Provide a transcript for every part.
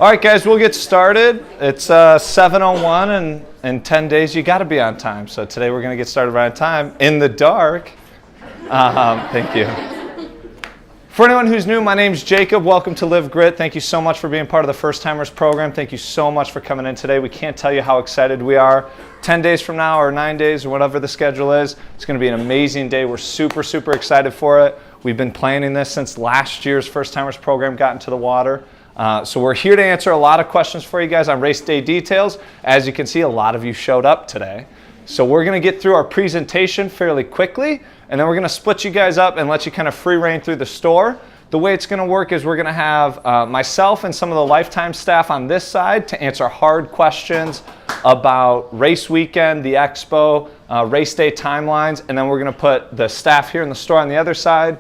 All right, guys, we'll get started. It's 7:01, and in 10 days, you got to be on time. So today we're going to get started right on time in the dark. Thank you. For anyone who's new, my name's Jacob. Welcome to Live Grit. Thank you so much for being part of the First Timers program. Thank you so much for coming in today. We can't tell you how excited we are. 10 days from now or 9 days or whatever the schedule is, it's going to be an amazing day. We're super, super excited for it. We've been planning this since last year's First Timers program got into the water. So we're here to answer a lot of questions for you guys on race day details. As you can see, a lot of you showed up today. So we're going to get through our presentation fairly quickly, and then we're going to split you guys up and let you kind of free reign through the store. The way it's going to work is we're going to have myself and some of the Lifetime staff on this side to answer hard questions about race weekend, the expo, race day timelines, and then we're going to put the staff here in the store on the other side.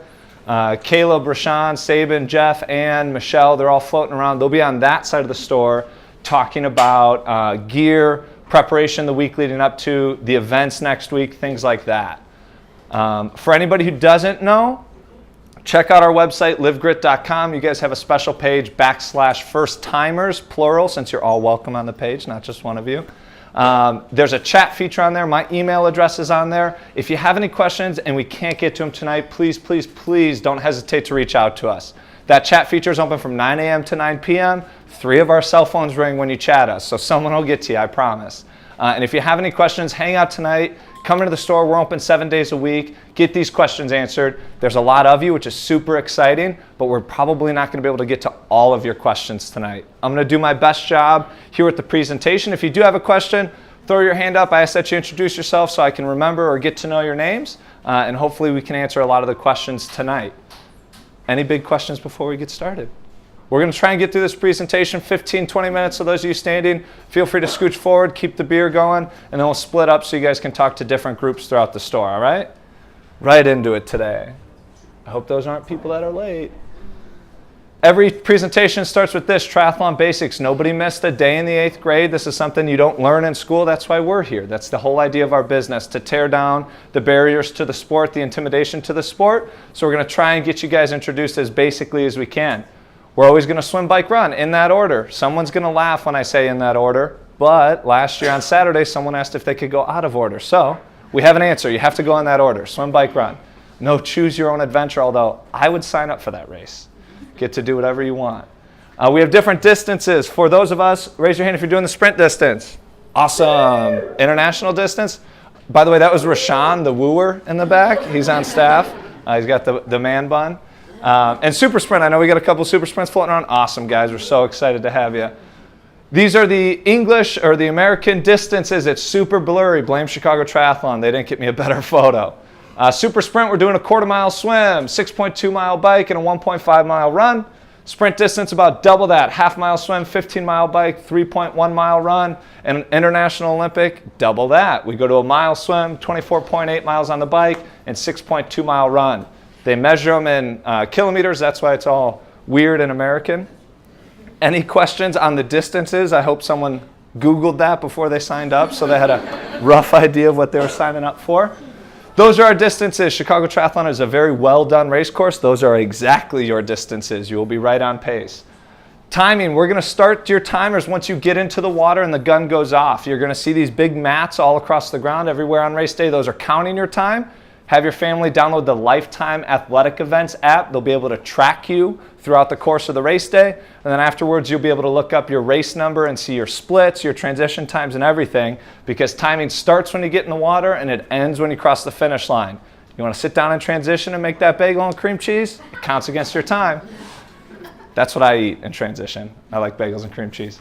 Caleb, Rashawn, Sabin, Jeff, and Michelle, they're all floating around. They'll be on that side of the store talking about gear, preparation the week leading up to the events next week, things like that. For anybody who doesn't know, check out our website, livegrit.com. You guys have a special page, /first-timers, plural, since you're all welcome on the page, not just one of you. There's a chat feature on there. My email address is on there. If you have any questions and we can't get to them tonight, please, please, please don't hesitate to reach out to us. That chat feature is open from 9 a.m. to 9 p.m. 3 of our cell phones ring when you chat us, so someone will get to you, I promise. And if you have any questions, hang out tonight. Come into the store. We're open 7 days a week. Get these questions answered. There's a lot of you, which is super exciting, but we're probably not going to be able to get to all of your questions tonight. I'm going to do my best job here with the presentation. If you do have a question, throw your hand up. I ask that you introduce yourself so I can remember or get to know your names, and hopefully we can answer a lot of the questions tonight. Any big questions before we get started? We're going to try and get through this presentation 15, 20 minutes. So those of you standing, feel free to scooch forward, keep the beer going, and then we'll split up so you guys can talk to different groups throughout the store, all right? Right into it today. I hope those aren't people that are late. Every presentation starts with this, triathlon basics. Nobody missed a day in the 8th grade. This is something you don't learn in school. That's why we're here. That's the whole idea of our business, to tear down the barriers to the sport, the intimidation to the sport. So we're going to try and get you guys introduced as basically as we can. We're always going to swim, bike, run in that order. Someone's going to laugh when I say in that order, but last year on Saturday, someone asked if they could go out of order. So we have an answer. You have to go in that order, swim, bike, run. No choose your own adventure, although I would sign up for that race. Get to do whatever you want. We have different distances. For those of us, raise your hand if you're doing the sprint distance. Awesome. International distance. By the way, that was Rashawn, the wooer in the back. He's on staff. He's got the man bun. And super sprint, I know we got a couple of super sprints floating around. Awesome, guys. We're so excited to have you. These are the English or the American distances. It's super blurry. Blame Chicago Triathlon. They didn't get me a better photo. Super sprint, we're doing a 1/4 mile swim, 6.2 mile bike, and a 1.5 mile run. Sprint distance, about double that. 1/2 mile swim, 15 mile bike, 3.1 mile run. And International Olympic, double that. We go to a mile swim, 24.8 miles on the bike, and 6.2 mile run. They measure them in kilometers. That's why it's all weird and American. Any questions on the distances? I hope someone Googled that before they signed up so they had a rough idea of what they were signing up for. Those are our distances. Chicago Triathlon is a very well done race course. Those are exactly your distances. You will be right on pace. Timing, we're going to start your timers once you get into the water and the gun goes off. You're going to see these big mats all across the ground everywhere on race day. Those are counting your time. Have your family download the Lifetime Athletic Events app. They'll be able to track you throughout the course of the race day. And then afterwards, you'll be able to look up your race number and see your splits, your transition times, and everything, because timing starts when you get in the water and it ends when you cross the finish line. You want to sit down in transition and make that bagel and cream cheese? It counts against your time. That's what I eat in transition. I like bagels and cream cheese.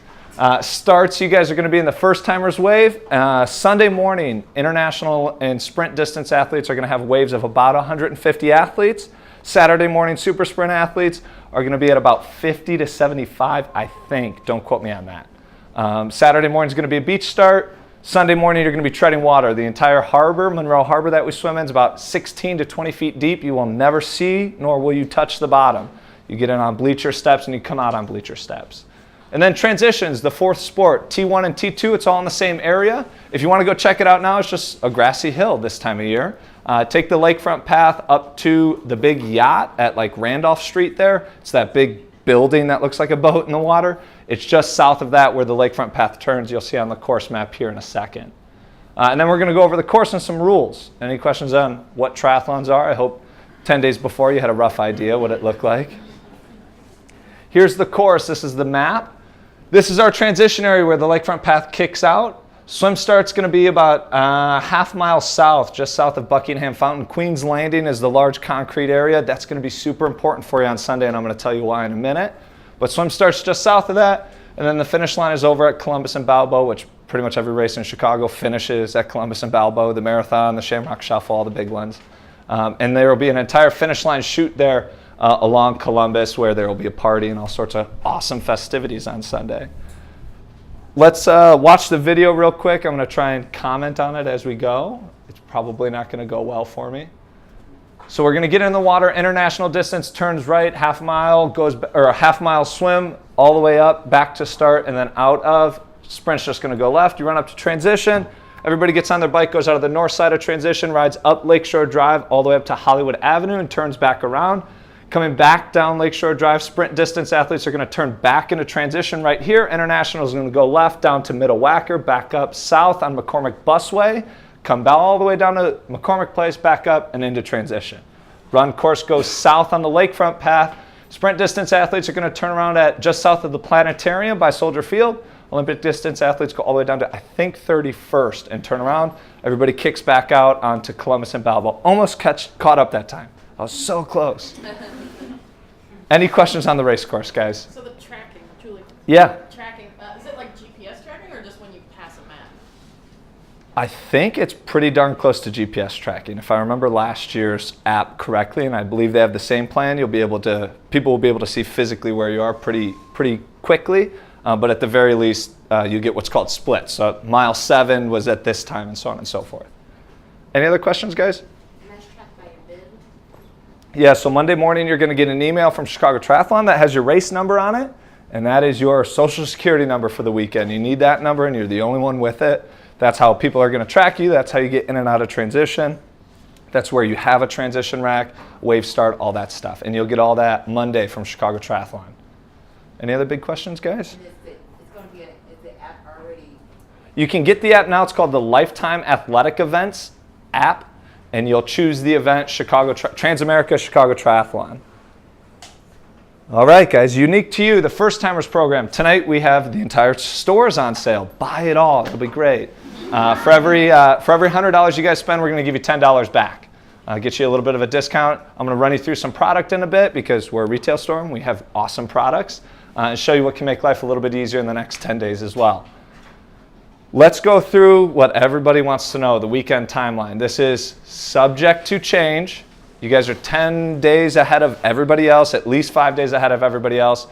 Starts, you guys are going to be in the first timers wave. Sunday morning, international and sprint distance athletes are going to have waves of about 150 athletes. Saturday morning, super sprint athletes are going to be at about 50 to 75, I think. Don't quote me on that. Saturday morning is going to be a beach start. Sunday morning, you're going to be treading water. The entire harbor, Monroe Harbor that we swim in, is about 16 to 20 feet deep. You will never see, nor will you touch the bottom. You get in on bleacher steps and you come out on bleacher steps. And then transitions, the fourth sport, T1 and T2, it's all in the same area. If you want to go check it out now, it's just a grassy hill this time of year. Take the lakefront path up to the big yacht at like Randolph Street there. It's that big building that looks like a boat in the water. It's just south of that where the lakefront path turns. You'll see on the course map here in a second. And then we're going to go over the course and some rules. Any questions on what triathlons are? I hope 10 days before you had a rough idea what it looked like. Here's the course. This is the map. This is our transition area where the lakefront path kicks out. Swim start's going to be about half mile south, just south of Buckingham Fountain. Queen's Landing is the large concrete area. That's going to be super important for you on Sunday, and I'm going to tell you why in a minute. But swim start's just south of that, and then the finish line is over at Columbus and Balboa, which pretty much every race in Chicago finishes at Columbus and Balboa, the marathon, the Shamrock Shuffle, all the big ones. And there will be an entire finish line shoot there along Columbus where there will be a party and all sorts of awesome festivities on Sunday. Let's watch the video real quick. I'm going to try and comment on it as we go. It's probably not going to go well for me. So we're going to get in the water. International distance, turns right, half mile, a half mile swim all the way up, back to start, and then out of. Sprint's just going to go left. You run up to transition. Everybody gets on their bike, goes out of the north side of transition, rides up Lakeshore Drive all the way up to Hollywood Avenue and turns back around. Coming back down Lakeshore Drive, sprint distance athletes are going to turn back into transition right here. International is going to go left down to Middle Wacker, back up south on McCormick Busway, come back all the way down to McCormick Place, back up and into transition. Run course goes south on the lakefront path. Sprint distance athletes are going to turn around at just south of the planetarium by Soldier Field. Olympic distance athletes go all the way down to, I think, 31st and turn around. Everybody kicks back out onto Columbus and Balboa. Almost caught up that time. I was so close. Any questions on the race course, guys? So the tracking, Julie. Yeah. Tracking, is it like GPS tracking or just when you pass a map? I think it's pretty darn close to GPS tracking. If I remember last year's app correctly, and I believe they have the same plan, people will be able to see physically where you are pretty quickly. But at the very least, you get what's called splits. So mile 7 was at this time and so on and so forth. Any other questions, guys? Yeah, so Monday morning you're going to get an email from Chicago Triathlon that has your race number on it, and that is your social security number for the weekend. You need that number, and you're the only one with it. That's how people are going to track you. That's how you get in and out of transition. That's where you have a transition rack, wave start, all that stuff. And you'll get all that Monday from Chicago Triathlon. Any other big questions, guys? Is the app already? You can get the app now. It's called the Lifetime Athletic Events app. And you'll choose the event, Transamerica Chicago Triathlon. All right, guys, unique to you, the First Timers program. Tonight we have the entire stores on sale. Buy it all, it'll be great. For every $100 you guys spend, we're gonna give you $10 back. Get you a little bit of a discount. I'm gonna run you through some product in a bit because we're a retail store and we have awesome products and show you what can make life a little bit easier in the next 10 days as well. Let's go through what everybody wants to know, the weekend timeline. This is subject to change. You guys are 10 days ahead of everybody else, at least 5 days ahead of everybody else.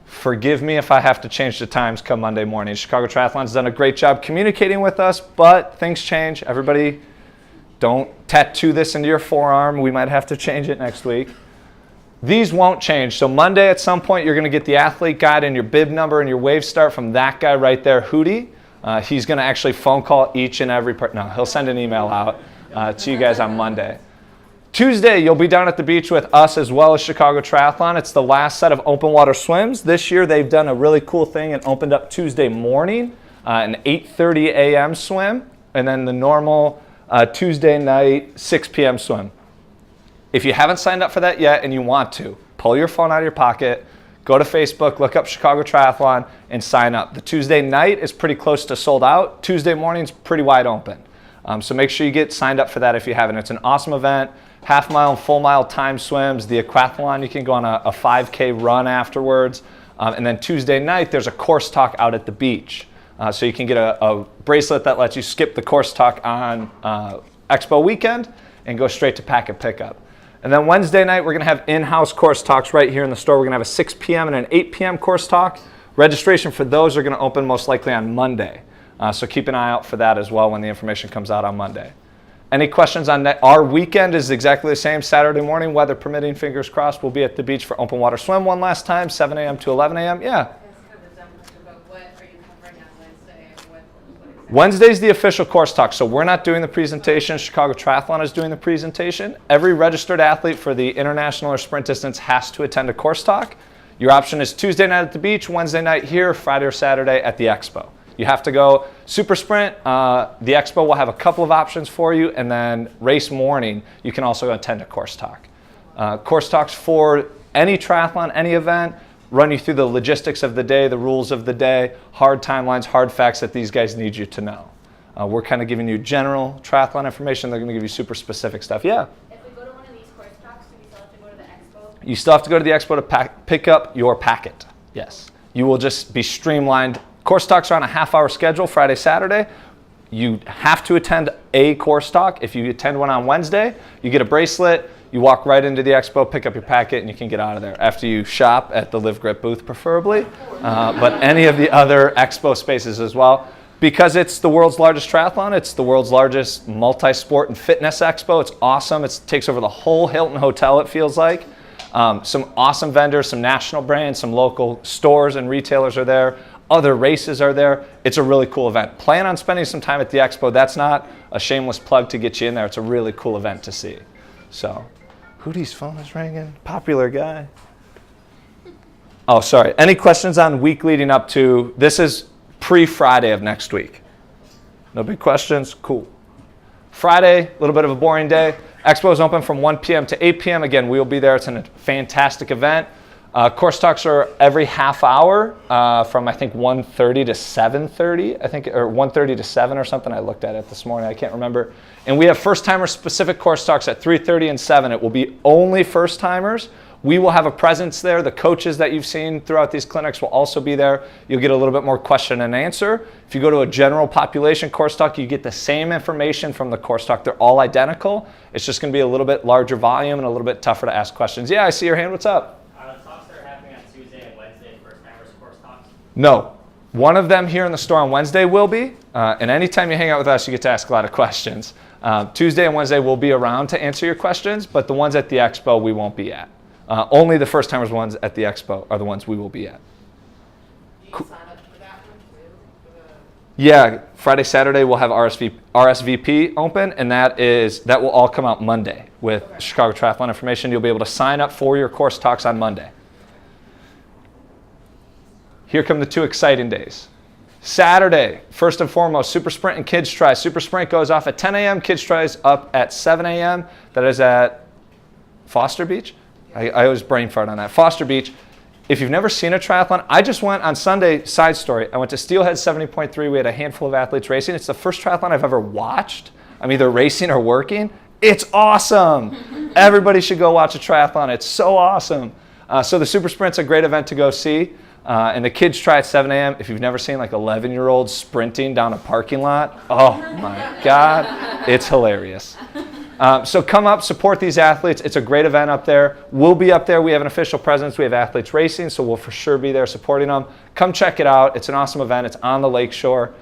Forgive me if I have to change the times come Monday morning. Chicago Triathlon's done a great job communicating with us, but things change. Everybody, don't tattoo this into your forearm. We might have to change it next week. These won't change. So Monday at some point, you're going to get the athlete guide and your bib number and your wave start from that guy right there, Hootie. He's going to actually phone call each and every person. No, he'll send an email out to you guys on Monday. Tuesday, you'll be down at the beach with us as well as Chicago Triathlon. It's the last set of open water swims. This year, they've done a really cool thing and opened up Tuesday morning, an 8:30 a.m. swim, and then the normal Tuesday night 6 p.m. swim. If you haven't signed up for that yet and you want to, pull your phone out of your pocket, go to Facebook, look up Chicago Triathlon, and sign up. The Tuesday night is pretty close to sold out. Tuesday morning's pretty wide open. So make sure you get signed up for that if you haven't. It's an awesome event. Half mile and full mile time swims. The aquathlon, you can go on a 5K run afterwards. And then Tuesday night, there's a course talk out at the beach. So you can get a bracelet that lets you skip the course talk on Expo weekend and go straight to packet pickup. And then Wednesday night, we're going to have in-house course talks right here in the store. We're going to have a 6 p.m. and an 8 p.m. course talk. Registration for those are going to open most likely on Monday. So keep an eye out for that as well when the information comes out on Monday. Any questions on that? Our weekend is exactly the same. Saturday morning, weather permitting, fingers crossed, we'll be at the beach for open water swim one last time, 7 a.m. to 11 a.m. Yeah. Wednesday's the official course talk, so we're not doing the presentation. Chicago Triathlon is doing the presentation. Every registered athlete for the international or sprint distance has to attend a course talk. Your option is Tuesday night at the beach, Wednesday night here, Friday or Saturday at the expo. You have to go super sprint. The expo will have a couple of options for you, and then race morning, you can also attend a course talk. Course talks for any triathlon, any event, run you through the logistics of the day, the rules of the day, hard timelines, hard facts that these guys need you to know. We're kind of giving you general triathlon information. They're going to give you super specific stuff. Yeah? If we go to one of these course talks, do we still have to go to the expo? You still have to go to the expo to pick up your packet. Yes. You will just be streamlined. Course talks are on a half-hour schedule, Friday, Saturday. You have to attend a course talk. If you attend one on Wednesday, you get a bracelet. You walk right into the expo, pick up your packet, and you can get out of there after you shop at the Live Grip booth, preferably, but any of the other expo spaces as well. Because it's the world's largest triathlon, it's the world's largest multi-sport and fitness expo. It's awesome. It takes over the whole Hilton Hotel, it feels like. Some awesome vendors, some national brands, some local stores and retailers are there. Other races are there. It's a really cool event. Plan on spending some time at the expo. That's not a shameless plug to get you in there. It's a really cool event to see. So, Hootie's phone is ringing. Popular guy. Oh, sorry. Any questions on week leading up to, this is pre-Friday of next week. No big questions? Cool. Friday, a little bit of a boring day. Expo is open from 1 p.m. to 8 p.m. Again, we'll be there. It's a fantastic event. Course talks are every half hour from, I think, 1:30 to 7:30, I think, or 1:30 to 7 or something. I looked at it this morning. I can't remember. And we have first-timer specific course talks at 3:30 and 7. It will be only first-timers. We will have a presence there. The coaches that you've seen throughout these clinics will also be there. You'll get a little bit more question and answer. If you go to a general population course talk, you get the same information from the course talk. They're all identical. It's just going to be a little bit larger volume and a little bit tougher to ask questions. Yeah, I see your hand. What's up? No. One of them here in the store on Wednesday will be, and anytime you hang out with us, you get to ask a lot of questions. Tuesday and Wednesday we'll be around to answer your questions, but the ones at the expo we won't be at. Only the first timers ones at the expo are the ones we will be at. Do you sign up for that one too? For the- Yeah, Friday, Saturday we'll have RSVP open, and that will all come out Monday with Chicago Triathlon information. You'll be able to sign up for your course talks on Monday. Here come the two exciting days. Saturday, first and foremost, Super Sprint and Kids Tri. Super Sprint goes off at 10 a.m. Kids Tri is up at 7 a.m. That is at Foster Beach. I always brain fart on that. Foster Beach. If you've never seen a triathlon, I just went on Sunday, side story, I went to Steelhead 70.3. We had a handful of athletes racing. It's the first triathlon I've ever watched. I'm either racing or working. It's awesome. Everybody should go watch a triathlon. It's so awesome. So the Super Sprint's a great event to go see. And the Kids Tri at 7 a.m. If you've never seen like 11-year-olds sprinting down a parking lot, oh my God, it's hilarious. So come up, support these athletes. It's a great event up there. We'll be up there. We have an official presence. We have athletes racing, so we'll for sure be there supporting them. Come check it out. It's an awesome event. It's on the lakeshore.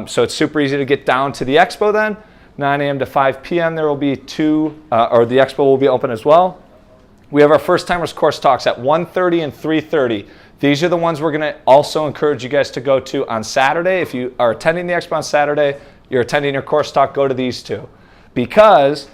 So it's super easy to get down to the expo then. 9 a.m. to 5 p.m. There will be the expo will be open as well. We have our first timers course talks at 1:30 and 3:30. These are the ones we're going to also encourage you guys to go to on Saturday. If you are attending the expo on Saturday, you're attending your course talk, go to these two. Because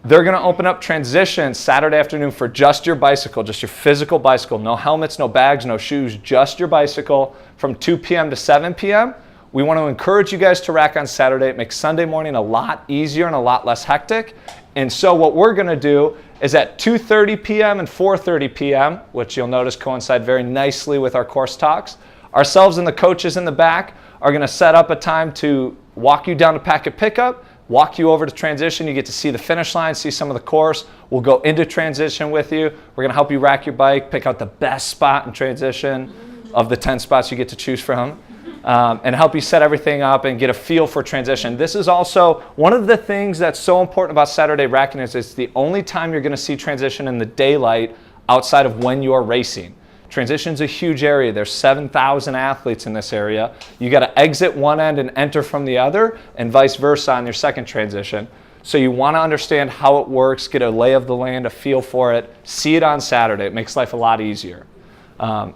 they're going to open up transition Saturday afternoon for just your bicycle, just your physical bicycle. No helmets, no bags, no shoes, just your bicycle from 2 p.m. to 7 p.m. We want to encourage you guys to rack on Saturday. It makes Sunday morning a lot easier and a lot less hectic. And so what we're going to do is at 2:30 p.m. and 4:30 p.m., which you'll notice coincide very nicely with our course talks, ourselves and the coaches in the back are going to set up a time to walk you down to packet pickup, walk you over to transition. You get to see the finish line, see some of the course. We'll go into transition with you. We're going to help you rack your bike, pick out the best spot in transition of the 10 spots you get to choose from. And help you set everything up and get a feel for transition. This is also one of the things that's so important about Saturday racking is it's the only time you're going to see transition in the daylight outside of when you're racing. Transition's a huge area. There's 7,000 athletes in this area. You got to exit one end and enter from the other, and vice versa on your second transition. So you want to understand how it works, get a lay of the land, a feel for it, see it on Saturday. It makes life a lot easier.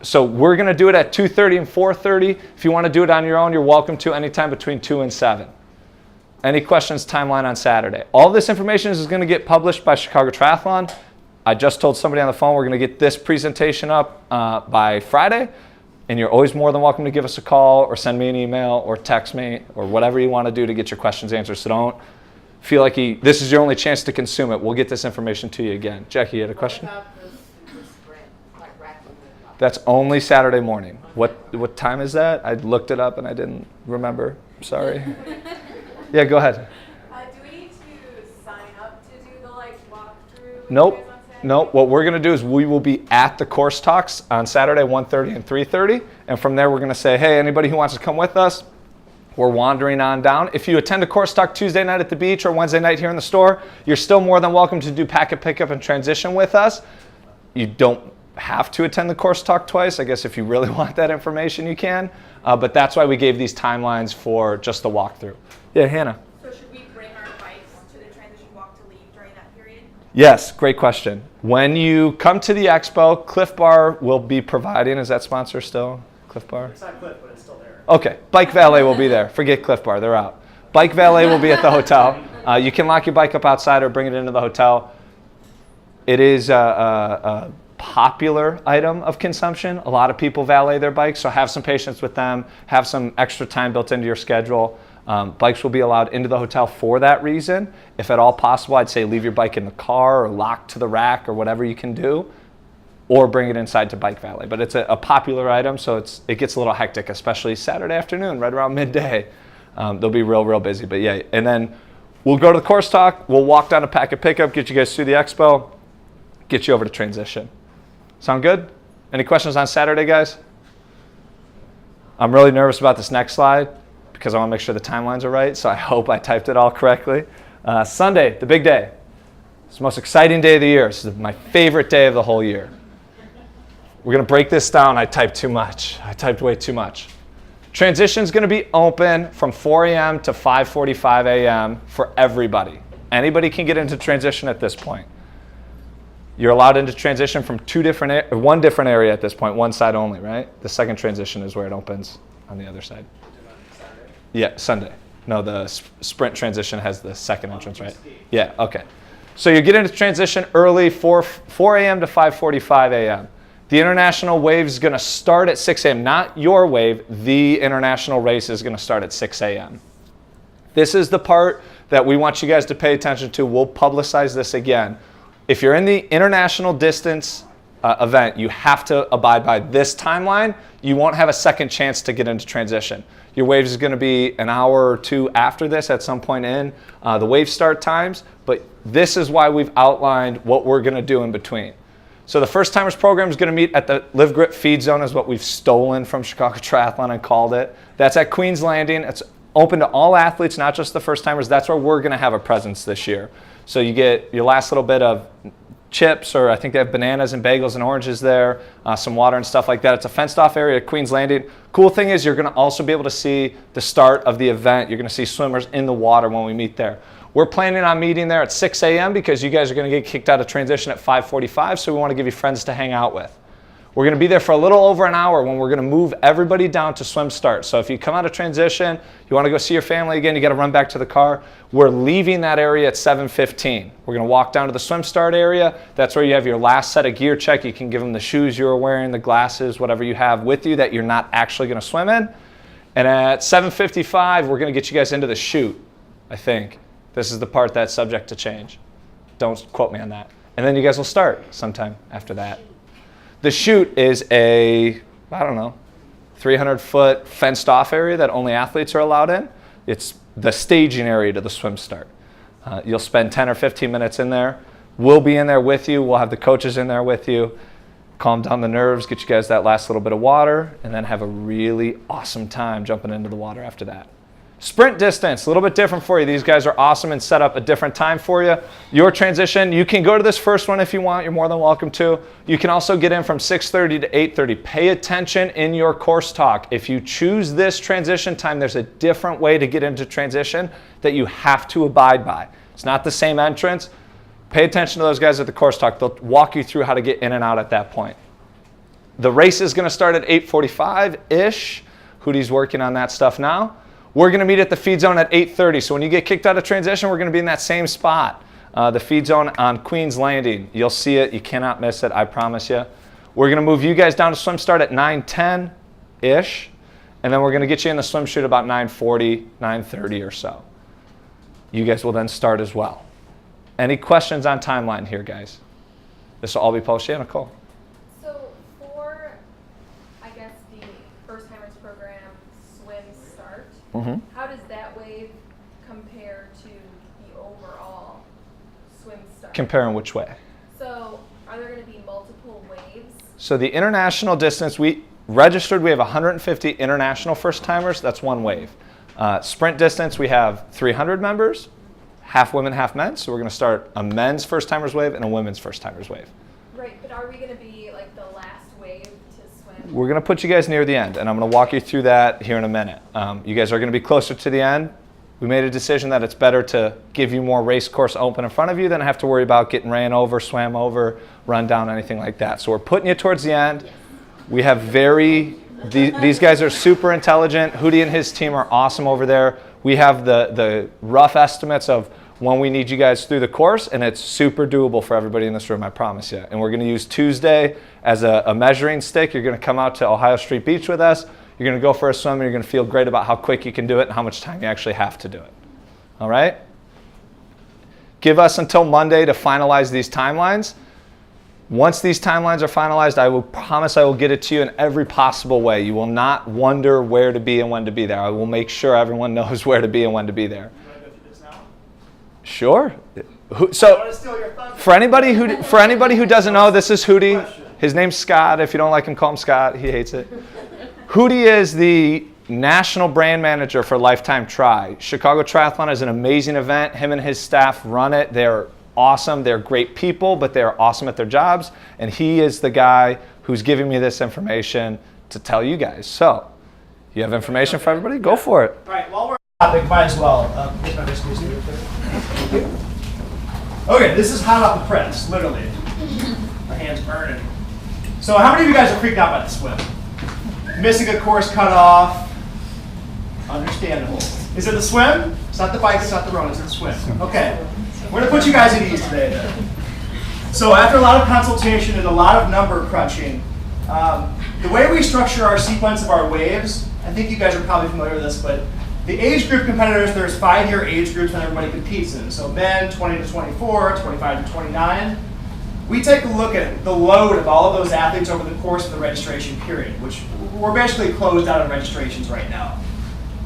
So we're going to do it at 2:30 and 4:30. If you want to do it on your own, you're welcome to anytime between 2 and 7. Any questions, timeline on Saturday? All this information is going to get published by Chicago Triathlon I just told somebody on the phone we're going to get this presentation up by Friday, and you're always more than welcome to give us a call or send me an email or text me or whatever you want to do to get your questions answered. So don't feel like this is your only chance to consume it. We'll get this information to you again. Jackie, you had a question? What about the sprint, like racking it up? That's only Saturday morning. What time is that? I looked it up and I didn't remember. Sorry. Yeah, go ahead. Do we need to sign up to do the walkthrough? with Nope. you guys on Saturday? Nope. What we're going to do is we will be at the course talks on Saturday, 1:30 and 3:30. And from there, we're going to say, hey, anybody who wants to come with us, we're wandering on down. If you attend a course talk Tuesday night at the beach or Wednesday night here in the store, you're still more than welcome to do packet pickup and transition with us. You don't have to attend the course talk twice. I guess if you really want that information, you can. But that's why we gave these timelines for just the walkthrough. Yeah, Hannah. So should we bring our bikes to the transition walk to leave during that period? Yes, great question. When you come to the expo, Cliff Bar will be providing, is that sponsor still? Cliff Bar? It's not Cliff, but it's still there. Okay, Bike Valet will be there. Forget Cliff Bar, they're out. Bike Valet will be at the hotel. You can lock your bike up outside or bring it into the hotel. It is a popular item of consumption. A lot of people valet their bikes, so have some patience with them. Have some extra time built into your schedule. Bikes will be allowed into the hotel for that reason. If at all possible, I'd say leave your bike in the car or locked to the rack or whatever you can do, or bring it inside to Bike Valet. But it's a popular item, so it gets a little hectic, especially Saturday afternoon, right around midday. They'll be real busy, but yeah. And then we'll go to the course talk, we'll walk down to packet pickup, get you guys through the expo, get you over to transition. Sound good? Any questions on Saturday, guys? I'm really nervous about this next slide because I want to make sure the timelines are right, so I hope I typed it all correctly. Sunday, the big day. It's the most exciting day of the year. This is my favorite day of the whole year. We're going to break this down. I typed too much. I typed way too much. Transition's going to be open from 4 a.m. to 5:45 a.m. for everybody. Anybody can get into transition at this point. You're allowed into transition from one different area at this point, one side only, right? The second transition is where it opens on the other side. Yeah, Sunday. No, the sprint transition has the second entrance, right? Yeah, okay. So you get into transition early, 4 a.m. to 5:45 a.m. The international wave is going to start at 6 a.m. Not your wave. The international race is going to start at 6 a.m. This is the part that we want you guys to pay attention to. We'll publicize this again. If you're in the international distance event, you have to abide by this timeline. You won't have a second chance to get into transition. Your wave is going to be an hour or two after this at some point in the wave start times, but this is why we've outlined what we're going to do in between. So the first timers program is going to meet at the Live Grit Feed Zone, is what we've stolen from Chicago Triathlon and called it. That's at Queens Landing. It's open to all athletes, not just the first timers. That's where we're going to have a presence this year. So you get your last little bit of chips, or I think they have bananas and bagels and oranges there, some water and stuff like that. It's a fenced off area at Queens Landing. Cool thing is you're going to also be able to see the start of the event. You're going to see swimmers in the water when we meet there. We're planning on meeting there at 6 a.m. because you guys are going to get kicked out of transition at 5:45, so we want to give you friends to hang out with. We're going to be there for a little over an hour when we're going to move everybody down to swim start. So if you come out of transition, you want to go see your family again, you got to run back to the car. We're leaving that area at 7:15. We're going to walk down to the swim start area. That's where you have your last set of gear check. You can give them the shoes you were wearing, the glasses, whatever you have with you that you're not actually going to swim in. And at 7:55, we're going to get you guys into the chute, I think. This is the part that's subject to change. Don't quote me on that. And then you guys will start sometime after that. The chute is a, 300-foot fenced off area that only athletes are allowed in. It's the staging area to the swim start. You'll spend 10 or 15 minutes in there. We'll be in there with you. We'll have the coaches in there with you. Calm down the nerves, get you guys that last little bit of water, and then have a really awesome time jumping into the water after that. Sprint distance, a little bit different for you. These guys are awesome and set up a different time for you. Your transition, you can go to this first one if you want. You're more than welcome to. You can also get in from 6:30 to 8:30. Pay attention in your course talk. If you choose this transition time, there's a different way to get into transition that you have to abide by. It's not the same entrance. Pay attention to those guys at the course talk. They'll walk you through how to get in and out at that point. The race is going to start at 8:45-ish. Hootie's working on that stuff now. We're going to meet at the feed zone at 8:30. So when you get kicked out of transition, we're going to be in that same spot. The feed zone on Queens Landing. You'll see it. You cannot miss it. I promise you. We're going to move you guys down to swim start at 9:10-ish. And then we're going to get you in the swim chute about 9:40, 9:30 or so. You guys will then start as well. Any questions on timeline here, guys? This will all be posted. Yeah, Nicole. So for, I guess, the first timers program swim start, how does that wave compare to the overall swim start? Compare in which way? So are there going to be multiple waves? So the international distance, we registered, we have 150 international first timers. That's one wave. Sprint distance, we have 300 members, half women, half men. So we're going to start a men's first timers wave and a women's first timers wave. Right, but are we going to be like the last wave to swim? We're going to put you guys near the end, and I'm going to walk you through that here in a minute. You guys are going to be closer to the end. We made a decision that it's better to give you more race course open in front of you than have to worry about getting ran over, swam over, run down, anything like that. So we're putting you towards the end. We have these guys are super intelligent. Hootie and his team are awesome over there. We have the rough estimates of when we need you guys through the course, and it's super doable for everybody in this room, I promise you. And we're going to use Tuesday as a measuring stick. You're going to come out to Ohio Street Beach with us. You're going to go for a swim, and you're going to feel great about how quick you can do it and how much time you actually have to do it. All right? Give us until Monday to finalize these timelines. Once these timelines are finalized, I will promise I will get it to you in every possible way. You will not wonder where to be and when to be there. I will make sure everyone knows where to be and when to be there. You want to go through this now? Sure. I want So to steal your thunder. for anybody who doesn't know, this is Hootie. His name's Scott. If you don't like him, call him Scott. He hates it. Hootie is the national brand manager for Lifetime Tri. Chicago Triathlon is an amazing event. Him and his staff run it. They're awesome. They're great people, but they're awesome at their jobs. And he is the guy who's giving me this information to tell you guys. So, you have information for everybody? Go for it. All right, while we're on topic, might as well. Get my biscuits here. Thank you. Okay, this is hot off the press, literally. My hand's burning. So how many of you guys are freaked out by the swim? Missing a course cut off. Understandable. Is it the swim? It's not the bike, it's not the run, it's the swim. Okay. We're going to put you guys at ease today then. So after a lot of consultation and a lot of number crunching, the way we structure our sequence of our waves, I think you guys are probably familiar with this, but the age group competitors, there's 5-year age groups that everybody competes in. So men, 20 to 24, 25 to 29. We take a look at the load of all of those athletes over the course of the registration period, which we're basically closed out on registrations right now.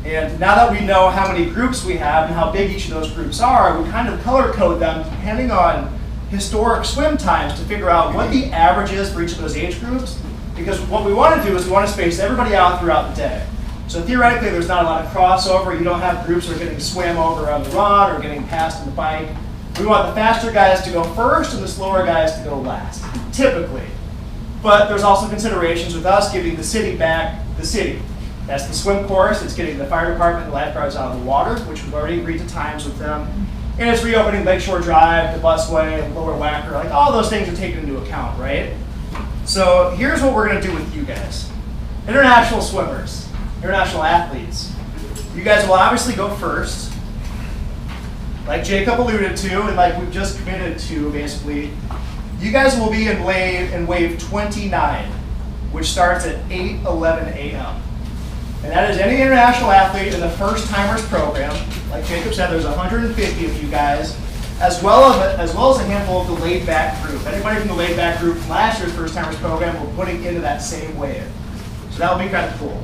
And now that we know how many groups we have and how big each of those groups are, we kind of color code them depending on historic swim times to figure out what the average is for each of those age groups. Because what we want to do is we want to space everybody out throughout the day. So theoretically, there's not a lot of crossover. You don't have groups that are getting swam over on the run or getting passed on the bike. We want the faster guys to go first and the slower guys to go last, typically. But there's also considerations with us giving the city back the city. That's the swim course. It's getting the fire department and lifeguards out of the water, which we've already agreed to times with them. And it's reopening Lakeshore Drive, the busway, Lower Wacker. Like all those things are taken into account, right? So here's what we're going to do with you guys. International swimmers, international athletes. You guys will obviously go first. Like Jacob alluded to, and like we've just committed to, basically, you guys will be in wave 29, which starts at 8:11 a.m. And that is any international athlete in the first timers program. Like Jacob said, there's 150 of you guys, as well as a handful of the laid back group. Anybody from the laid back group from last year's first timers program we're putting into that same wave. So that'll be kind of cool.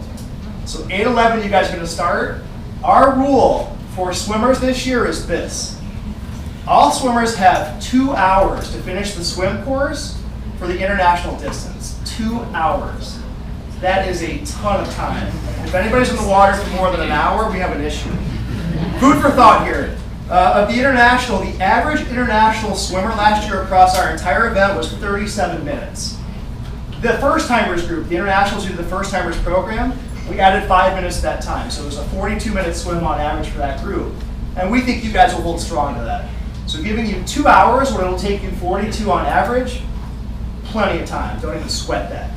So 8:11, you guys are going to start. Our rule for swimmers this year is this. All swimmers have 2 hours to finish the swim course for the international distance. 2 hours. That is a ton of time. If anybody's in the water for more than an hour, we have an issue. Food for thought here. Of the international, the average international swimmer last year across our entire event was 37 minutes. The first timers group, the internationals who did the first timers program, we added 5 minutes to that time. So it was a 42-minute swim on average for that group. And we think you guys will hold strong to that. So giving you 2 hours when it'll take you 42 on average, plenty of time. Don't even sweat that.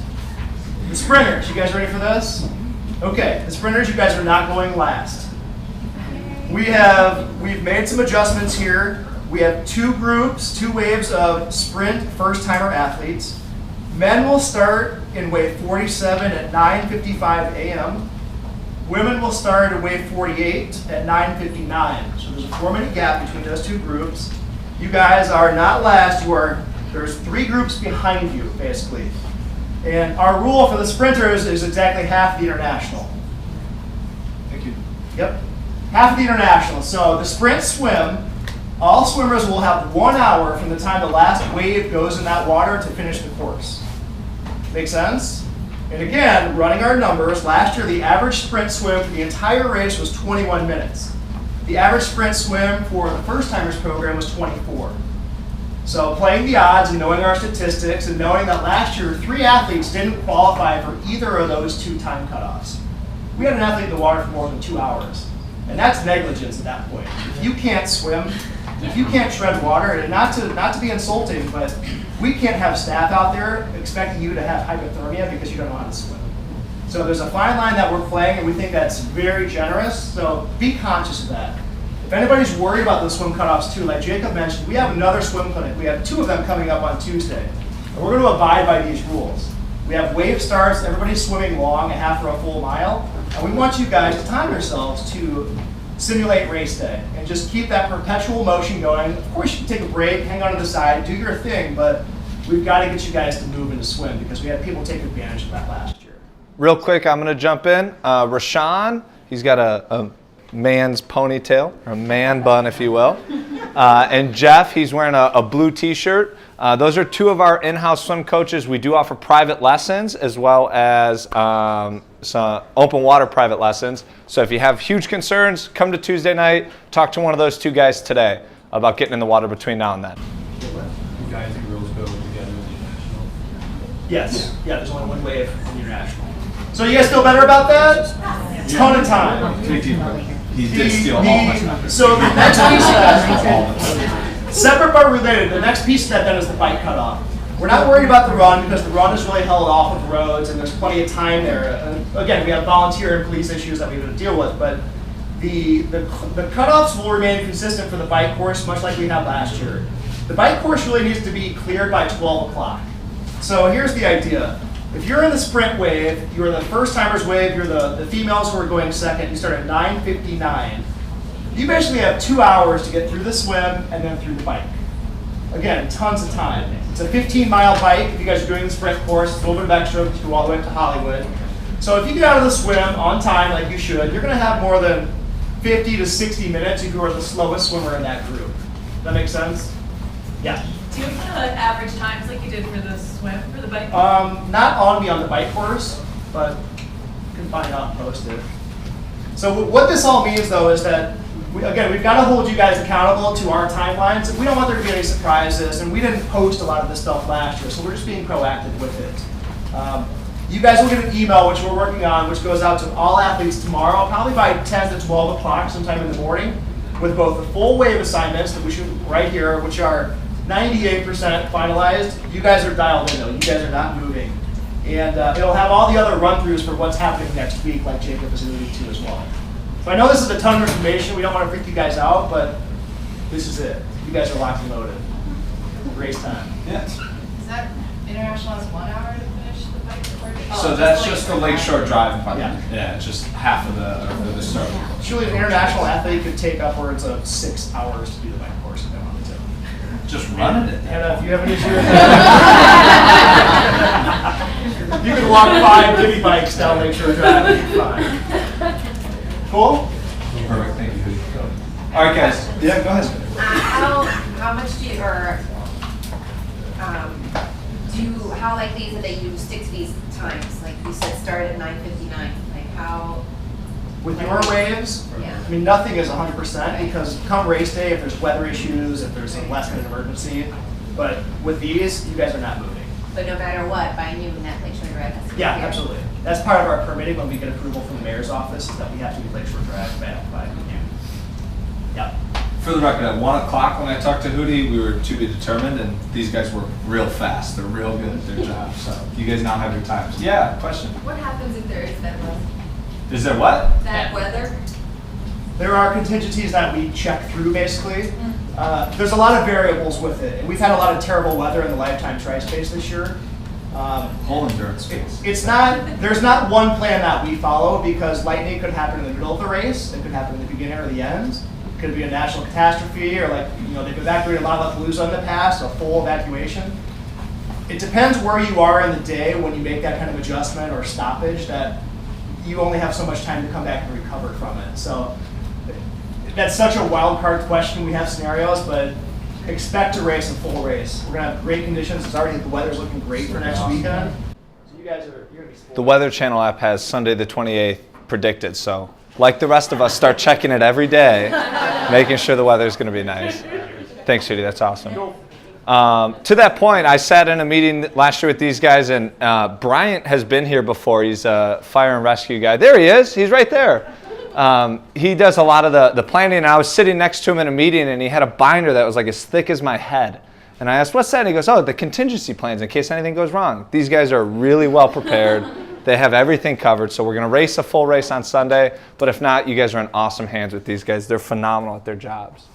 The sprinters, you guys ready for this? Okay, the sprinters, you guys are not going last. We've made some adjustments here. We have two groups, two waves of sprint first-timer athletes. Men will start in wave 47 at 9:55 a.m. Women will start in wave 48 at 9:59. So there's a 4-minute gap between those two groups. You guys are not last. There's 3 groups behind you, basically. And our rule for the sprinters is exactly half the international. Thank you. Yep, half of the international. So the sprint swim, all swimmers will have 1 hour from the time the last wave goes in that water to finish the course. Make sense? And again, running our numbers, last year the average sprint swim for the entire race was 21 minutes. The average sprint swim for the first timers program was 24. So playing the odds and knowing our statistics and knowing that last year 3 athletes didn't qualify for either of those 2 time cutoffs. We had an athlete in the water for more than 2 hours. And that's negligence at that point. If you can't swim, if you can't tread water, and not to be insulting, but we can't have staff out there expecting you to have hypothermia because you don't know how to swim. So there's a fine line that we're playing, and we think that's very generous. So be conscious of that. If anybody's worried about those swim cutoffs too, like Jacob mentioned, we have another swim clinic. We have 2 of them coming up on Tuesday. And we're going to abide by these rules. We have wave starts, everybody's swimming long, a half or a full mile. And we want you guys to time yourselves to simulate race day and just keep that perpetual motion going. Of course, you can take a break, hang on to the side, do your thing, but we've got to get you guys to move and to swim because we had people take advantage of that last year. Real quick, I'm going to jump in. Rashawn, he's got a man's ponytail, or a man bun, if you will. And Jeff, he's wearing a blue t-shirt. Those are 2 of our in-house swim coaches. We do offer private lessons as well as some open water private lessons. So if you have huge concerns, come to Tuesday night, talk to one of those 2 guys today about getting in the water between now and then. You guys and girls go together in the national. Yes. Yeah, there's only 1 wave in the international. So you guys feel better about that? Ton of time. He did steal all my time. So the next piece of that, separate but related, the next piece of that then is the bike cutoff. We're not worried about the run because the run is really held off of roads and there's plenty of time there. And again, we have volunteer and police issues that we have to deal with, but the cutoffs will remain consistent for the bike course, much like we had last year. The bike course really needs to be cleared by 12 o'clock. So here's the idea. If you're in the sprint wave, you're the first timers wave, you're the females who are going second, you start at 9:59. You basically have 2 hours to get through the swim and then through the bike. Again, tons of time. It's a 15-mile bike. If you guys are doing the sprint course, it's a little bit of extra because you go all the way up to Hollywood. So if you get out of the swim on time like you should, you're going to have more than 50 to 60 minutes if you are the slowest swimmer in that group. Does that make sense? Yeah. Do you have average times like you did for the swim, for the bike? Not on me on the bike course, but you can find out and post it. So what this all means though is that, we've got to hold you guys accountable to our timelines. We don't want there to be any surprises, and we didn't post a lot of this stuff last year, so we're just being proactive with it. You guys will get an email, which we're working on, which goes out to all athletes tomorrow, probably by 10 to 12 o'clock sometime in the morning, with both the full wave assignments that we shoot right here, which are 98% finalized. You guys are dialed in though, you guys are not moving. And it'll have all the other run-throughs for what's happening next week, like Jacob was alluding to as well. So I know this is a ton of information, we don't want to freak you guys out, but this is it. You guys are locked and loaded. Race time. Yeah. Is that international has 1 hour to finish the bike before? So that's just the Lakeshore Drive part. Yeah. Yeah, just half of the start. Surely an international athlete could take upwards of 6 hours to do the bike course if they wanted to. Just running it. And if you have an issue, you can walk 5 divvy bikes down Lakeshore Drive and be fine. Cool? Perfect, thank you. All right, guys. Yeah, go ahead. How much do you, or how likely is it that you stick to these times? Like you said, start at 9:59. Like how? With your waves, Yeah. I mean, nothing is 100% because come race day, if there's weather issues, if there's a last-minute emergency, but with these, you guys are not moving. But no matter what, by noon, that Lakeshore Drive has to be Yeah, here. absolutely. That's part of our permitting when we get approval from the mayor's office, is that we have to be Lakeshore Drive by noon. Yep. For the record, at 1 o'clock when I talked to Hootie, we were to be determined, and these guys work real fast. They're real good at their job. So you guys now have your times. Yeah, question. What happens if there is that weather? Is there what? That weather? There are contingencies that we check through basically. There's a lot of variables with it. And we've had a lot of terrible weather in the Lifetime Tri-Space this year. Whole endurance space. There's not one plan that we follow because lightning could happen in the middle of the race. It could happen in the beginning or the end. It could be a national catastrophe, or they've evacuated Lollapalooza in the past, a full evacuation. It depends where you are in the day when you make that kind of adjustment or stoppage, that you only have so much time to come back and recover from it. So that's such a wild card question. We have scenarios, but expect to race a full race. We're gonna have great conditions. The weather's looking great for next weekend. So you guys you're gonna be spoiled. The Weather Channel app has Sunday the 28th predicted, so like the rest of us, start checking it every day, making sure the weather's going to be nice. Thanks, Judy. That's awesome. To that point, I sat in a meeting last year with these guys, and Bryant has been here before. He's a fire and rescue guy. There he is. He's right there. He does a lot of the planning, and I was sitting next to him in a meeting, and he had a binder that was like as thick as my head. And I asked, what's that? And he goes, oh, the contingency plans in case anything goes wrong. These guys are really well prepared. They have everything covered, so we're going to race a full race on Sunday. But if not, you guys are in awesome hands with these guys. They're phenomenal at their jobs.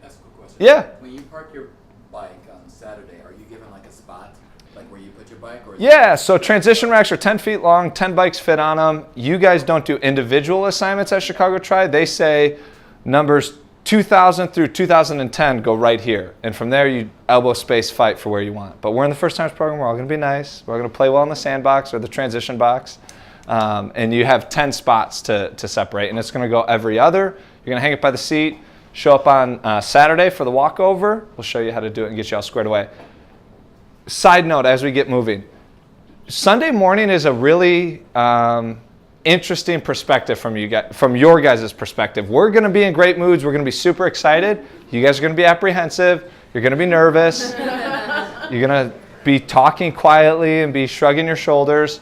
That's a quick question. Yeah. When you park your bike on Saturday, are you given like a spot, like where you put your bike? Or Yeah, so transition racks are 10 feet long, 10 bikes fit on them. You guys don't do individual assignments at Chicago Tri. They say numbers 2000 through 2010 go right here. And from there, you elbow space fight for where you want. But we're in the first timers program. We're all going to be nice. We're going to play well in the sandbox or the transition box. And you have 10 spots to separate. And it's going to go every other. You're going to hang it by the seat. Show up on Saturday for the walkover. We'll show you how to do it and get you all squared away. Side note, as we get moving. Sunday morning is a really interesting perspective from your guys' perspective. We're going to be in great moods. We're going to be super excited. You guys are going to be apprehensive. You're going to be nervous. You're going to be talking quietly and be shrugging your shoulders.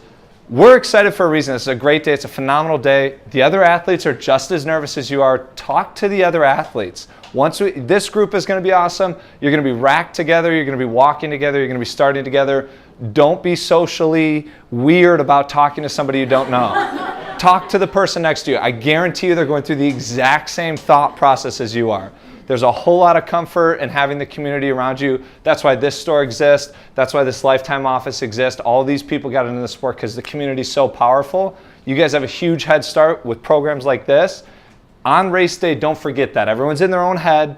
We're excited for a reason. It's a great day. It's a phenomenal day. The other athletes are just as nervous as you are. Talk to the other athletes. This group is going to be awesome. You're going to be racked together. You're going to be walking together. You're going to be starting together. Don't be socially weird about talking to somebody you don't know. Talk to the person next to you. I guarantee you they're going through the exact same thought process as you are. There's a whole lot of comfort in having the community around you. That's why this store exists. That's why this Lifetime office exists. All these people got into the sport because the community is so powerful. You guys have a huge head start with programs like this. On race day, don't forget that. Everyone's in their own head.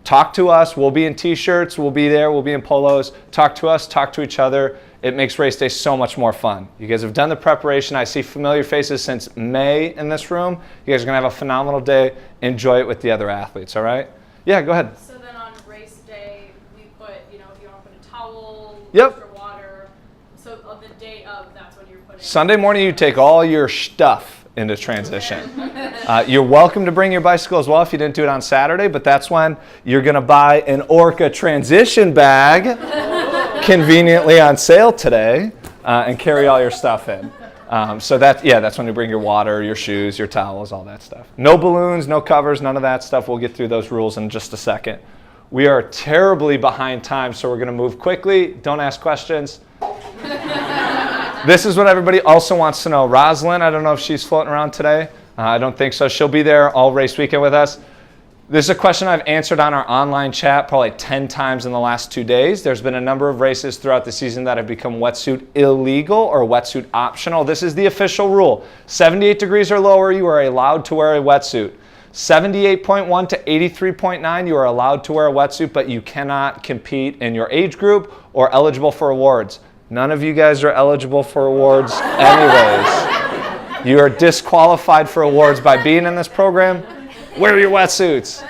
Talk to us. We'll be in t-shirts. We'll be there. We'll be in polos. Talk to us. Talk to each other. It makes race day so much more fun. You guys have done the preparation. I see familiar faces since May in this room. You guys are going to have a phenomenal day. Enjoy it with the other athletes, all right? Yeah, go ahead. So then on race day, we put, if you want to put a towel, Yep. extra water. So on the day of, that's when you're putting. Sunday morning, you take all your stuff into transition. You're welcome to bring your bicycle as well if you didn't do it on Saturday, but that's when you're going to buy an Orca transition bag, conveniently on sale today, and carry all your stuff in. So that's when you bring your water, your shoes, your towels, all that stuff. No balloons, no covers, none of that stuff. We'll get through those rules in just a second. We are terribly behind time, so we're going to move quickly. Don't ask questions. This is what everybody also wants to know. Rosalind, I don't know if she's floating around today. I don't think so. She'll be there all race weekend with us. This is a question I've answered on our online chat probably 10 times in the last 2 days. There's been a number of races throughout the season that have become wetsuit illegal or wetsuit optional. This is the official rule. 78 degrees or lower, you are allowed to wear a wetsuit. 78.1 to 83.9, you are allowed to wear a wetsuit, but you cannot compete in your age group or eligible for awards. None of you guys are eligible for awards anyways. You are disqualified for awards by being in this program. Wear your wetsuits.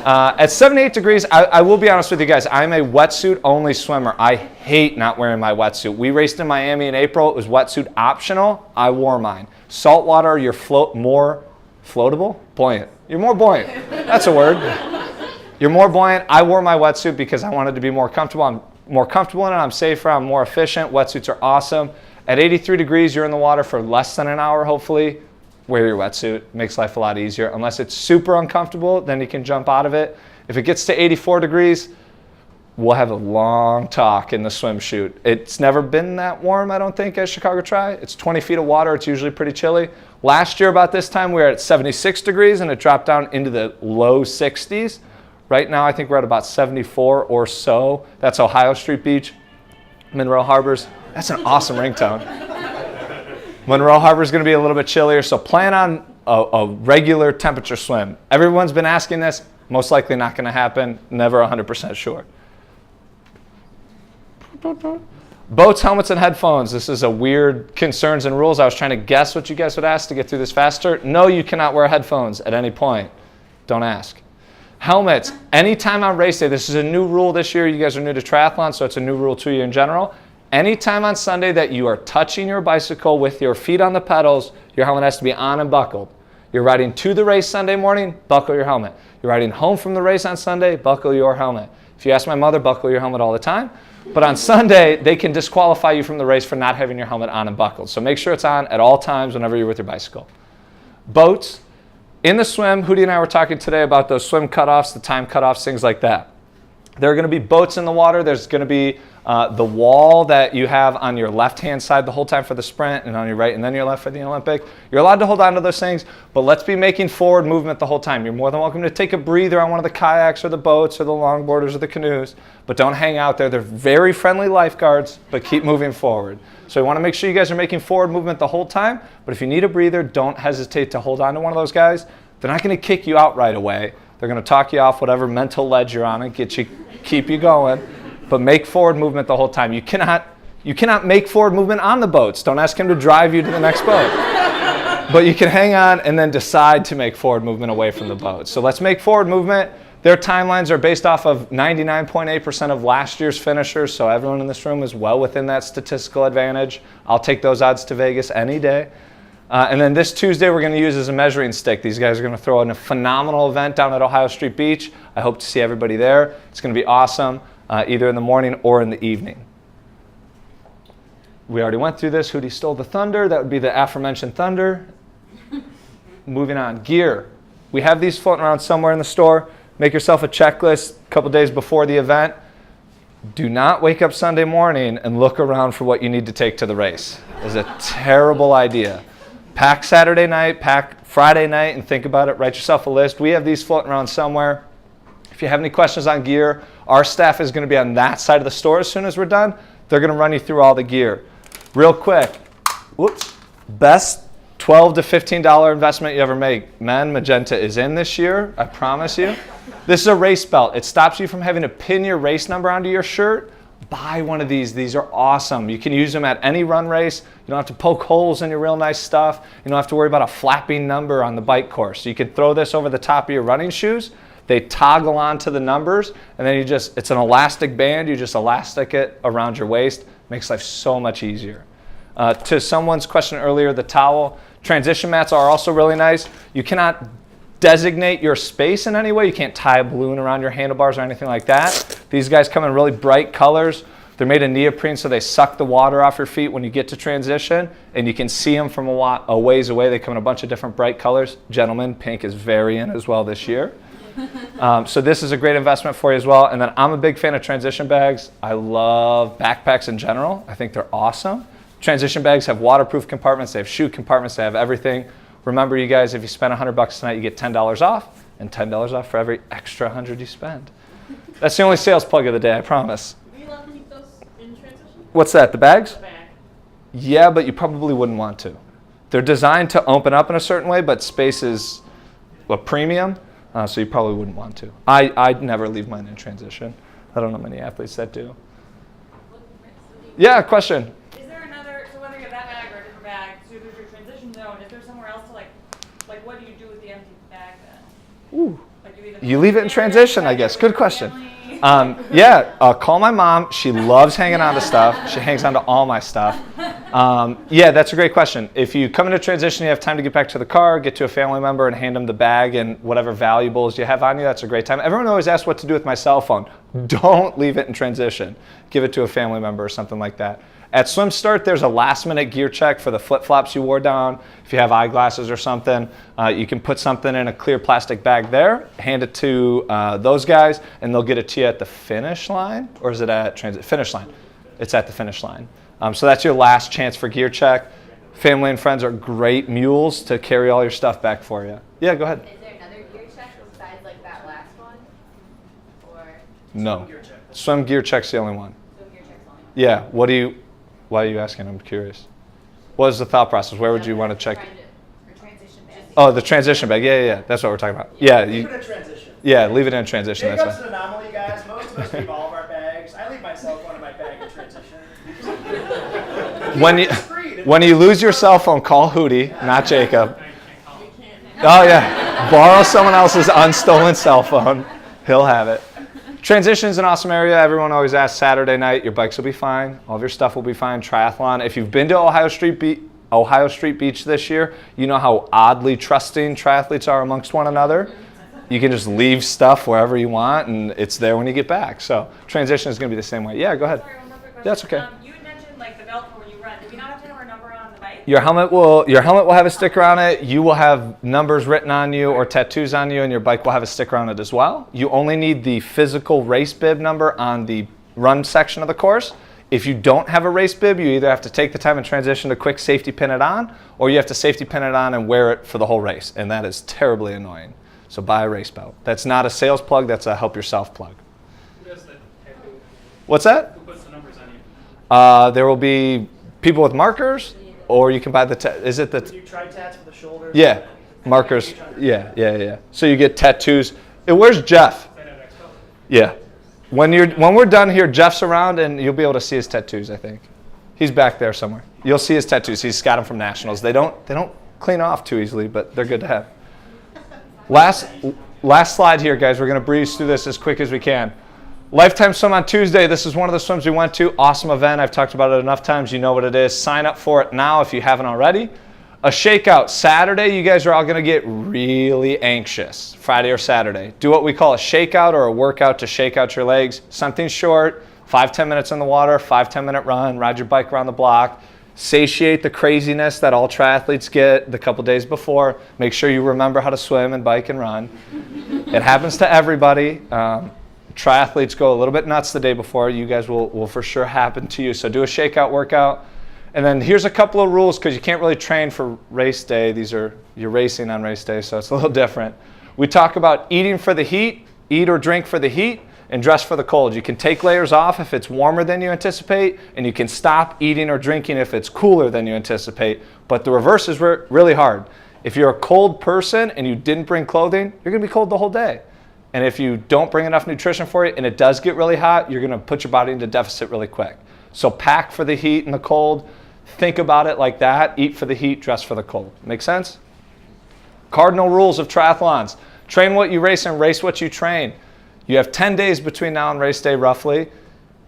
At 78 degrees, I will be honest with you guys, I'm a wetsuit only swimmer. I hate not wearing my wetsuit. We raced in Miami in April. It was wetsuit optional. I wore mine. Saltwater, you're more floatable? Buoyant. You're more buoyant. That's a word. You're more buoyant. I wore my wetsuit because I wanted to be more comfortable. I'm more comfortable in it. I'm safer. I'm more efficient. Wetsuits are awesome. At 83 degrees, you're in the water for less than an hour, hopefully. Wear your wetsuit. Makes life a lot easier. Unless it's super uncomfortable, then you can jump out of it. If it gets to 84 degrees, we'll have a long talk in the swim chute. It's never been that warm, I don't think, at Chicago Tri. It's 20 feet of water. It's usually pretty chilly. Last year about this time, we were at 76 degrees, and it dropped down into the low 60s. Right now, I think we're at about 74 or so. That's Ohio Street Beach. Monroe Harbor's, that's an awesome ringtone. Monroe Harbor's going to be a little bit chillier, so plan on a regular temperature swim. Everyone's been asking this. Most likely not going to happen. Never 100% sure. Boats, helmets, and headphones. This is a weird concerns and rules. I was trying to guess what you guys would ask to get through this faster. No, you cannot wear headphones at any point. Don't ask. Helmets, anytime on race day. This is a new rule this year. You guys are new to triathlon, so it's a new rule to you in general. Anytime on Sunday that you are touching your bicycle with your feet on the pedals, your helmet has to be on and buckled. You're riding to the race Sunday morning, buckle your helmet. You're riding home from the race on Sunday, buckle your helmet. If you ask my mother, buckle your helmet all the time. But on Sunday, they can disqualify you from the race for not having your helmet on and buckled. So make sure it's on at all times whenever you're with your bicycle. Boats. In the swim, Hootie and I were talking today about those swim cutoffs, the time cutoffs, things like that. There are going to be boats in the water. There's going to be the wall that you have on your left-hand side the whole time for the sprint, and on your right and then your left for the Olympic. You're allowed to hold on to those things, but let's be making forward movement the whole time. You're more than welcome to take a breather on one of the kayaks or the boats or the longboarders or the canoes, but don't hang out there. They're very friendly lifeguards, but keep moving forward. So we want to make sure you guys are making forward movement the whole time, but if you need a breather, don't hesitate to hold on to one of those guys. They're not going to kick you out right away. They're going to talk you off whatever mental ledge you're on and keep you going, but make forward movement the whole time. You cannot make forward movement on the boats. Don't ask him to drive you to the next boat. But you can hang on and then decide to make forward movement away from the boat. So let's make forward movement. Their timelines are based off of 99.8% of last year's finishers, so everyone in this room is well within that statistical advantage. I'll take those odds to Vegas any day. And then this Tuesday, we're going to use as a measuring stick. These guys are going to throw in a phenomenal event down at Ohio Street Beach. I hope to see everybody there. It's going to be awesome, either in the morning or in the evening. We already went through this. Hootie stole the thunder. That would be the aforementioned thunder. Moving on. Gear. We have these floating around somewhere in the store. Make yourself a checklist a couple days before the event. Do not wake up Sunday morning and look around for what you need to take to the race. It's a terrible idea. Pack Saturday night, pack Friday night, and think about it. Write yourself a list. We have these floating around somewhere. If you have any questions on gear, our staff is going to be on that side of the store as soon as we're done. They're going to run you through all the gear. Real quick, best $12 to $15 investment you ever make. Men, Magenta is in this year, I promise you. This is a race belt. It stops you from having to pin your race number onto your shirt. Buy one of these. These are awesome. You can use them at any run race. You don't have to poke holes in your real nice stuff. You don't have to worry about a flapping number on the bike course. You can throw this over the top of your running shoes. They toggle onto the numbers, and then it's an elastic band. You just elastic it around your waist. Makes life so much easier. To someone's question earlier, the towel. Transition mats are also really nice. You cannot designate your space in any way. You can't tie a balloon around your handlebars or anything like that. These guys come in really bright colors. They're made of neoprene, so they suck the water off your feet when you get to transition, and you can see them from a ways away. They come in a bunch of different bright colors. Gentlemen, pink is very in as well this year. So this is a great investment for you as well. And then I'm a big fan of transition bags. I love backpacks in general. I think they're awesome. Transition bags have waterproof compartments. They have shoe compartments. They have everything. Remember, you guys, if you spend $100 tonight, you get $10 off, and $10 off for every extra 100 you spend. That's the only sales plug of the day, I promise. Are you allowed to keep those in transition? What's that, the bags? The bag. Yeah, but you probably wouldn't want to. They're designed to open up in a certain way, but space is a premium, so you probably wouldn't want to. I'd never leave mine in transition. I don't know many athletes that do. Yeah, question. Is there another, so whether you have that bag or a different bag, so there's your transition zone, is there somewhere else to like what do you do with the empty bag then? Ooh. Like You leave it in transition, I guess. Good question. Call my mom. She loves hanging on to stuff. She hangs on to all my stuff. Yeah, that's a great question. If you come into transition, you have time to get back to the car, get to a family member, and hand them the bag and whatever valuables you have on you, that's a great time. Everyone always asks what to do with my cell phone. Don't leave it in transition. Give it to a family member or something like that. At swim start, there's a last minute gear check for the flip-flops you wore down. If you have eyeglasses or something, you can put something in a clear plastic bag there, hand it to those guys, and they'll get it to you at the finish line, or is it at finish line? It's at the finish line. So that's your last chance for gear check. Family and friends are great mules to carry all your stuff back for you. Yeah, go ahead. Is there another gear check besides like that last one? Or No. Swim gear check's the only one. swim gear checks only? Yeah. Why are you asking? I'm curious. What is the thought process? Where would you want to check? For transition bag. Oh, the transition bag. Yeah. That's what we're talking about. Yeah. Leave it in transition. Yeah. Leave it in transition. That's Jacob's fine. an anomaly, guys. Most of us leave all of our bags. I leave my cell phone in my bag in transition. When you lose your cell phone, call Hootie, not Jacob. Oh yeah. Borrow someone else's unstolen cell phone. He'll have it. Transition's an awesome area. Everyone always asks Saturday night. Your bikes will be fine. All of your stuff will be fine. Triathlon. If you've been to Ohio Street Beach this year, you know how oddly trusting triathletes are amongst one another. You can just leave stuff wherever you want, and it's there when you get back. So transition is going to be the same way. Yeah, go ahead. Sorry, one more quick question. That's okay. You had mentioned like the Velcro when you run. Do we not have to have our number on the bike? Your helmet will have a sticker on it. You will have numbers written on you or tattoos on you, and your bike will have a sticker on it as well. You only need the physical race bib number on the run section of the course. If you don't have a race bib, you either have to take the time and transition to quick safety pin it on, or you have to safety pin it on and wear it for the whole race, and that is terribly annoying. So buy a race belt. That's not a sales plug, that's a help yourself plug. Who does the tattoo? What's that? Who puts the numbers on you? There will be people with markers, or you can buy is it the... Do you try tats for the shoulders? Yeah, markers. Yeah. So you get tattoos. Where's Jeff? Is that at Expo? Yeah. When we're done here, Jeff's around, and you'll be able to see his tattoos, I think. He's back there somewhere. You'll see his tattoos. He's got them from Nationals. They don't clean off too easily, but they're good to have. Last slide here, guys. We're going to breeze through this as quick as we can. Lifetime Swim on Tuesday. This is one of the swims we went to. Awesome event. I've talked about it enough times. You know what it is. Sign up for it now if you haven't already. A shakeout. Saturday, you guys are all going to get really anxious. Friday or Saturday. Do what we call a shakeout or a workout to shake out your legs. Something short, 5-10 minutes in the water, 5-10 minute run, ride your bike around the block. Satiate the craziness that all triathletes get the couple days before. Make sure you remember how to swim and bike and run. It happens to everybody. Triathletes go a little bit nuts the day before. You guys will for sure happen to you. So do a shakeout workout. And then here's a couple of rules because you can't really train for race day. You're racing on race day, so it's a little different. We talk about eating for the heat, eat or drink for the heat, and dress for the cold. You can take layers off if it's warmer than you anticipate, and you can stop eating or drinking if it's cooler than you anticipate. But the reverse is really hard. If you're a cold person and you didn't bring clothing, you're going to be cold the whole day. And if you don't bring enough nutrition for it and it does get really hot, you're going to put your body into deficit really quick. So pack for the heat and the cold. Think about it like that. Eat for the heat, dress for the cold. Make sense? Cardinal rules of triathlons. Train what you race and race what you train. You have 10 days between now and race day, roughly.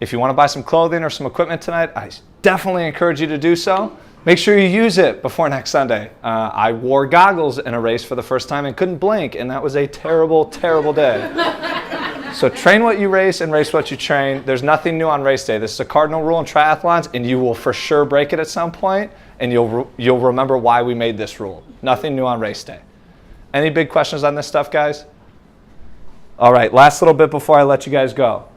If you want to buy some clothing or some equipment tonight, I definitely encourage you to do so. Make sure you use it before next Sunday. I wore goggles in a race for the first time and couldn't blink, and that was a terrible, terrible day. So train what you race and race what you train. There's nothing new on race day. This is a cardinal rule in triathlons, and you will for sure break it at some point, and you'll remember why we made this rule. Nothing new on race day. Any big questions on this stuff, guys? All right, last little bit before I let you guys go.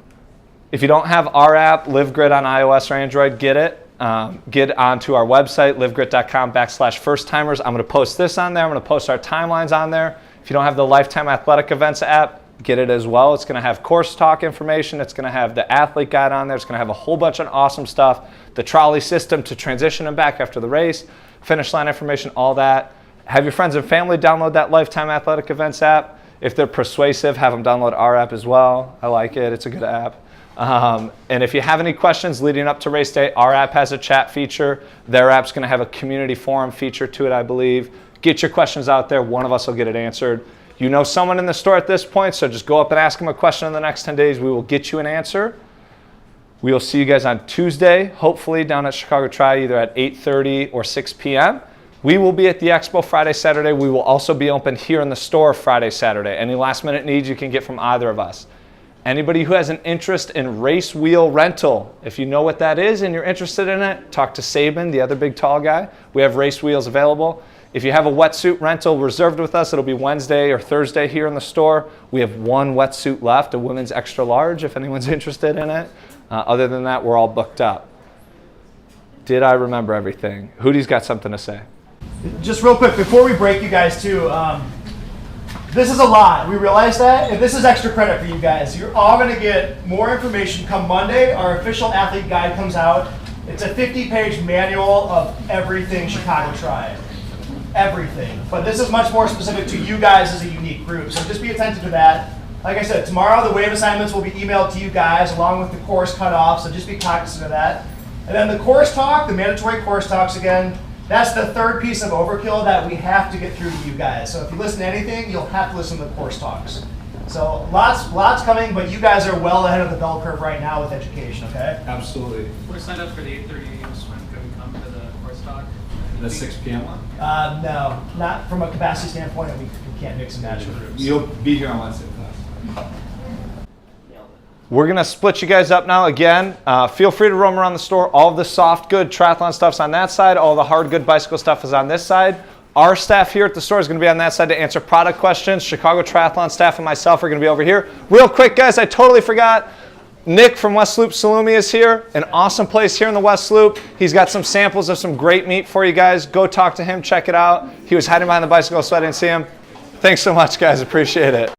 If you don't have our app, LiveGrit on iOS or Android, get it. Get onto our website, livegrit.com/first-timers. I'm going to post this on there. I'm going to post our timelines on there. If you don't have the Lifetime Athletic Events app, get it as well. It's going to have course talk information. It's going to have the athlete guide on there. It's going to have a whole bunch of awesome stuff. The trolley system to transition them back after the race, finish line information, all that. Have your friends and family download that Lifetime Athletic Events app. If they're persuasive, have them download our app as well. I like it. It's a good app. And if you have any questions leading up to race day, our app has a chat feature. Their app's going to have a community forum feature to it, I believe. Get your questions out there. One of us will get it answered. You know someone in the store at this point, so just go up and ask them a question in the next 10 days. We will get you an answer. We will see you guys on Tuesday, hopefully down at Chicago Tri, either at 8:30 or 6 p.m. We will be at the Expo Friday, Saturday. We will also be open here in the store Friday, Saturday. Any last minute needs you can get from either of us. Anybody who has an interest in race wheel rental, if you know what that is and you're interested in it, talk to Saban, the other big tall guy. We have race wheels available. If you have a wetsuit rental reserved with us, it'll be Wednesday or Thursday here in the store. We have one wetsuit left, a women's extra large, if anyone's interested in it. Other than that, we're all booked up. Did I remember everything? Hootie's got something to say. Just real quick, before we break you guys too, this is a lot. We realize that. If this is extra credit for you guys, you're all going to get more information come Monday. Our official athlete guide comes out. It's a 50-page manual of everything Chicago Tri. Everything. But this is much more specific to you guys as a unique group. So just be attentive to that. Like I said, tomorrow the wave assignments will be emailed to you guys along with the course cutoff. So just be cognizant of that. And then the course talk, the mandatory course talks again. That's the third piece of overkill that we have to get through to you guys. So if you listen to anything, you'll have to listen to the course talks. So lots coming, but you guys are well ahead of the bell curve right now with education, okay? Absolutely. We're signed up for the 8:30 a.m. swim. Can we come to the course talk? The 6 p.m. one? No, not from a capacity standpoint. We can't mix and match with groups. You'll be here on Wednesday with us. We're going to split you guys up now again. Feel free to roam around the store. All of the soft good triathlon stuff's on that side. All the hard good bicycle stuff is on this side. Our staff here at the store is going to be on that side to answer product questions. Chicago Triathlon staff and myself are going to be over here. Real quick, guys, I totally forgot. Nick from West Loop Salumi is here. An awesome place here in the West Loop. He's got some samples of some great meat for you guys. Go talk to him. Check it out. He was hiding behind the bicycle, so I didn't see him. Thanks so much, guys. Appreciate it.